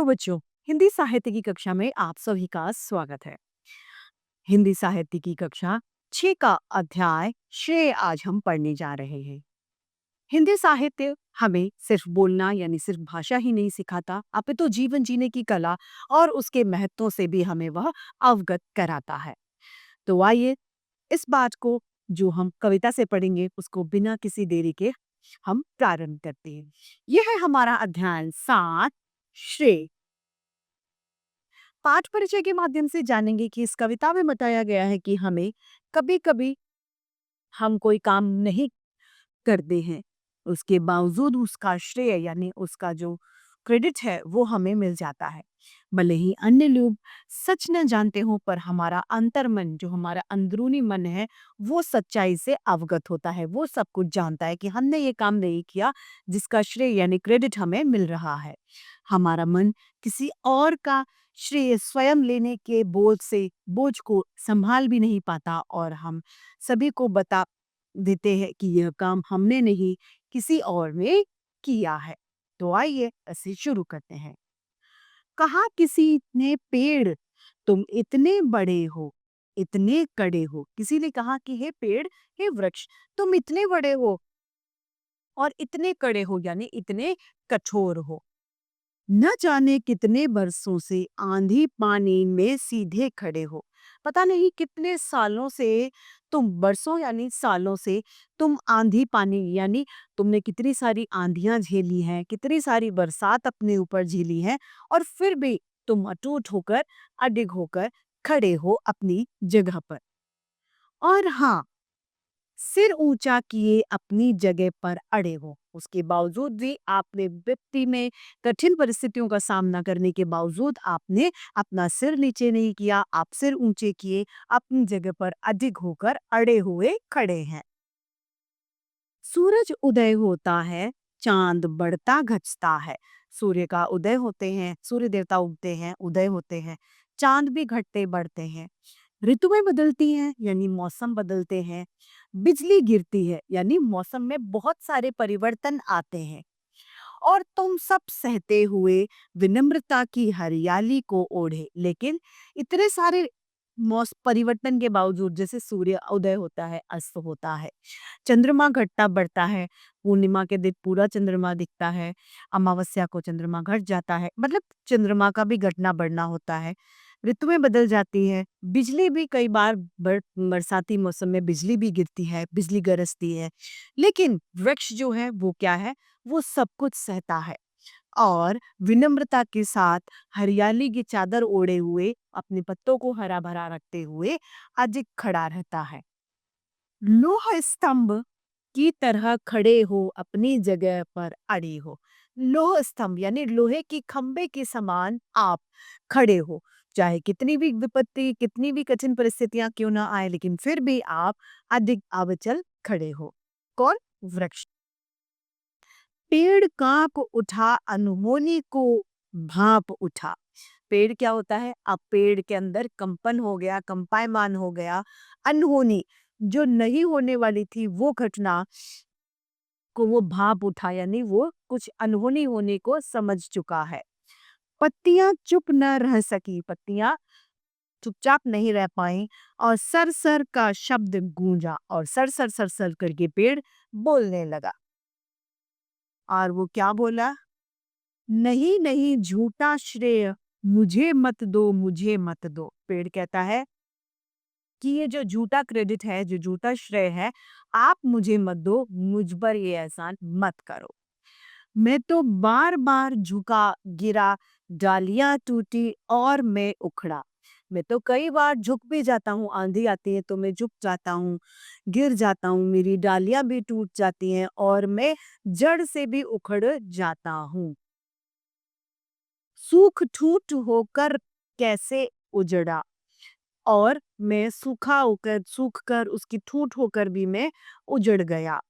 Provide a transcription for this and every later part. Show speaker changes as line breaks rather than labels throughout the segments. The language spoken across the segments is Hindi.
हेलो बच्चों। हिंदी साहित्य की कक्षा में आप सभी का स्वागत है। हिंदी साहित्य की कक्षा 6 का अध्याय श्रेय आज हम पढ़ने जा रहे हैं। हिंदी साहित्य हमें सिर्फ बोलना यानी सिर्फ भाषा ही नहीं सिखाता, अपितु जीवन जीने की कला और उसके महत्वों से भी हमें वह अवगत कराता है। तो आइए इस बात को जो हम कविता से पढ़ेंगे उसको बिना किसी देरी के हम प्रारंभ करते हैं। यह है हमारा अध्याय 7 श्रेय। पाठ परिचय के माध्यम से जानेंगे कि इस कविता में बताया गया है कि हमें कभी-कभी हम कोई काम नहीं करते हैं, उसके बावजूद उसका श्रेय यानी उसका जो क्रेडिट है वो हमें मिल जाता है। भले ही अन्य लोग सच न जानते हो पर हमारा अंतर्मन जो हमारा अंदरूनी मन है वो सच्चाई से अवगत होता है, वो सब कुछ जानता है कि हमने ये काम नहीं किया जिसका श्रेय यानी क्रेडिट हमें मिल रहा है। हमारा मन किसी और का श्रेय स्वयं लेने के बोझ को संभाल भी नहीं पाता और हम सभी को बता देते हैं कि यह काम हमने नहीं किसी और ने किया है। तो आइए इसे शुरू करते हैं। कहा किसी ने पेड़ तुम इतने बड़े हो, इतने कड़े हो। किसी ने कहा कि हे पेड़, हे वृक्ष, तुम इतने बड़े हो और इतने कड़े हो यानी इतने कठोर हो। न जाने कितने बरसों से आंधी पानी में सीधे खड़े हो। पता नहीं कितने सालों से तुम बरसों यानी सालों से तुम आंधी पानी यानी तुमने कितनी सारी आंधियां झेली हैं, कितनी सारी बरसात अपने ऊपर झेली है और फिर भी तुम अटूट होकर अडिग होकर खड़े हो अपनी जगह पर। और हाँ, सिर ऊंचा किए अपनी जगह पर अड़े हो। उसके बावजूद भी आपने विपत्ति में कठिन परिस्थितियों का सामना करने के बावजूद आपने अपना सिर नीचे नहीं किया, आप सिर ऊंचे किए अपनी जगह पर अडिग होकर अड़े हुए खड़े हैं। सूरज उदय होता है, चांद बढ़ता घटता है। सूर्य का उदय होते हैं, सूर्य देवता उगते हैं, उदय होते हैं, चांद भी घटते बढ़ते हैं। ऋतुएं बदलती हैं यानी मौसम बदलते हैं। बिजली गिरती है यानी मौसम में बहुत सारे परिवर्तन आते हैं। और तुम सब सहते हुए विनम्रता की हरियाली को ओढ़े। लेकिन इतने सारे मौसम परिवर्तन के बावजूद जैसे सूर्य उदय होता है, अस्त होता है, चंद्रमा घटता बढ़ता है, पूर्णिमा के दिन पूरा चंद्रमा दिखता है, अमावस्या को चंद्रमा घट जाता है, मतलब चंद्रमा का भी घटना बढ़ना होता है। ऋतुएं बदल जाती है, बिजली भी कई बार बरसाती मौसम में बिजली भी गिरती है, बिजली गरजती है। लेकिन वृक्ष जो है वो क्या है, वो सब कुछ सहता है और विनम्रता के साथ हरियाली की चादर ओढ़े हुए अपने पत्तों को हरा भरा रखते हुए अडिग खड़ा रहता है। लोह स्तंभ की तरह खड़े हो अपनी जगह पर अड़े हो। लोह स्तंभ यानी लोहे की खंबे के समान आप खड़े हो। चाहे कितनी भी विपत्ति कितनी भी कठिन परिस्थितियां क्यों ना आए लेकिन फिर भी आप अडिग अविचल खड़े हो। कौन? वृक्ष। पेड़ कांप उठा अनहोनी को भाप उठा। पेड़ क्या होता है? अब पेड़ के अंदर कंपन हो गया, कंपायमान हो गया। अनहोनी जो नहीं होने वाली थी वो घटना को वो भाप उठा यानी वो कुछ अनहोनी होने को समझ चुका है। पत्तियां चुप न रह सकी, पत्तियां चुपचाप नहीं रह पाई और सर सर का शब्द गूंजा और सर सर सर सर करके पेड़ बोलने लगा। और वो क्या बोला? नहीं नहीं झूठा श्रेय मुझे मत दो, मुझे मत दो। पेड़ कहता है कि ये जो झूठा क्रेडिट है, जो झूठा श्रेय है, आप मुझे मत दो, मुझ पर ये एहसान मत करो। मैं तो बार बार झुका गिरा, डालियां टूटी और मैं उखड़ा। मैं तो कई बार झुक भी जाता हूँ, आंधी आती है तो मैं झुक जाता हूँ, गिर जाता हूँ, मेरी डालियां भी टूट जाती हैं और मैं जड़ से भी उखड़ जाता हूँ। सूख ठूठ होकर कैसे उजड़ा और मैं सूख कर उसकी ठूठ होकर भी मैं उजड़ गया।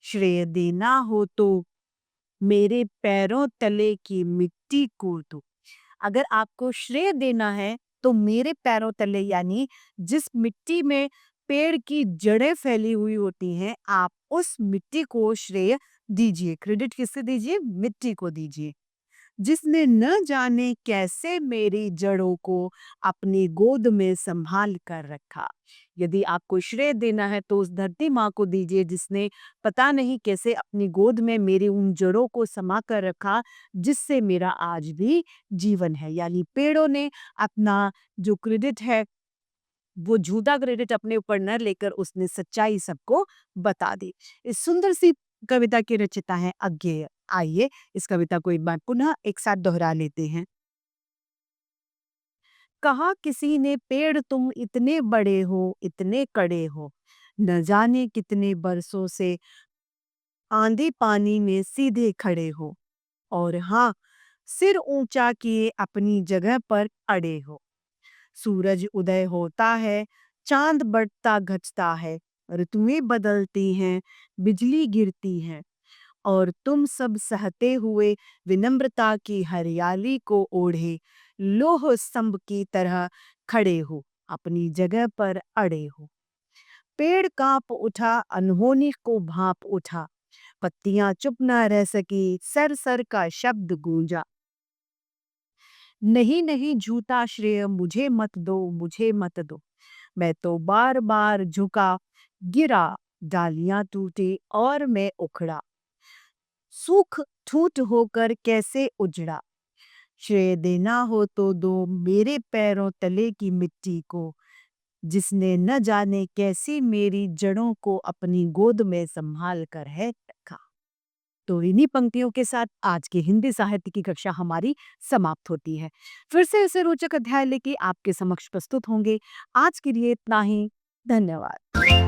श्रेय देना हो तो मेरे पैरों तले की मिट्टी को दो। अगर आपको श्रेय देना है तो मेरे पैरों तले यानी जिस मिट्टी में पेड़ की जड़ें फैली हुई होती हैं, आप उस मिट्टी को श्रेय दीजिए। क्रेडिट किससे दीजिए? मिट्टी को दीजिए। जिसने न जाने कैसे मेरी जड़ों को अपनी गोद में संभाल कर रखा। यदि आपको श्रेय देना है तो उस धरती माँ को दीजिए जिसने पता नहीं कैसे अपनी गोद में मेरी उन जड़ों को समा कर रखा, जिससे मेरा आज भी जीवन है। यानी पेड़ों ने अपना जो क्रेडिट है, वो झूठा क्रेडिट अपने ऊपर न लेकर उसने सच्चाई सबको बता दी। इस सुंदर सी कविता के रचयिता हैं अज्ञेय। आइए इस कविता को एक बार पुनः एक साथ दोहरा लेते हैं। कहा किसी ने पेड़ तुम इतने बड़े हो, इतने कड़े हो, न जाने कितने बरसों से आंधी पानी में सीधे खड़े हो, और हाँ, सिर ऊंचा किए अपनी जगह पर अड़े हो। सूरज उदय होता है, चांद बढ़ता घटता है, ऋतुएं बदलती हैं, बिजली गिरती है, और तुम सब सहते हुए विनम्रता की हरियाली को ओढ़े लोह स्तंभ की तरह खड़े हो, अपनी जगह पर अड़े हो। पेड़ कांप उठा, अनहोनी को भांप उठा, पत्तियां चुप न रह सकी, सर सर का शब्द गूंजा। नहीं नहीं, झूठा श्रेय मुझे मत दो, मुझे मत दो, मैं तो बार बार झुका, गिरा, डालियां टूटी और मैं उखड़ा, सूख ठूठ होकर कैसे उजड़ा। श्रेय देना हो तो दो मेरे पैरों तले की मिट्टी को, जिसने न जाने कैसी मेरी जड़ों को अपनी गोद में संभाल कर है रखा। तो इन्हीं पंक्तियों के साथ आज की हिंदी साहित्य की कक्षा हमारी समाप्त होती है। फिर से ऐसे रोचक अध्याय लेके आपके समक्ष प्रस्तुत होंगे। आज के लिए इतना ही। धन्यवाद।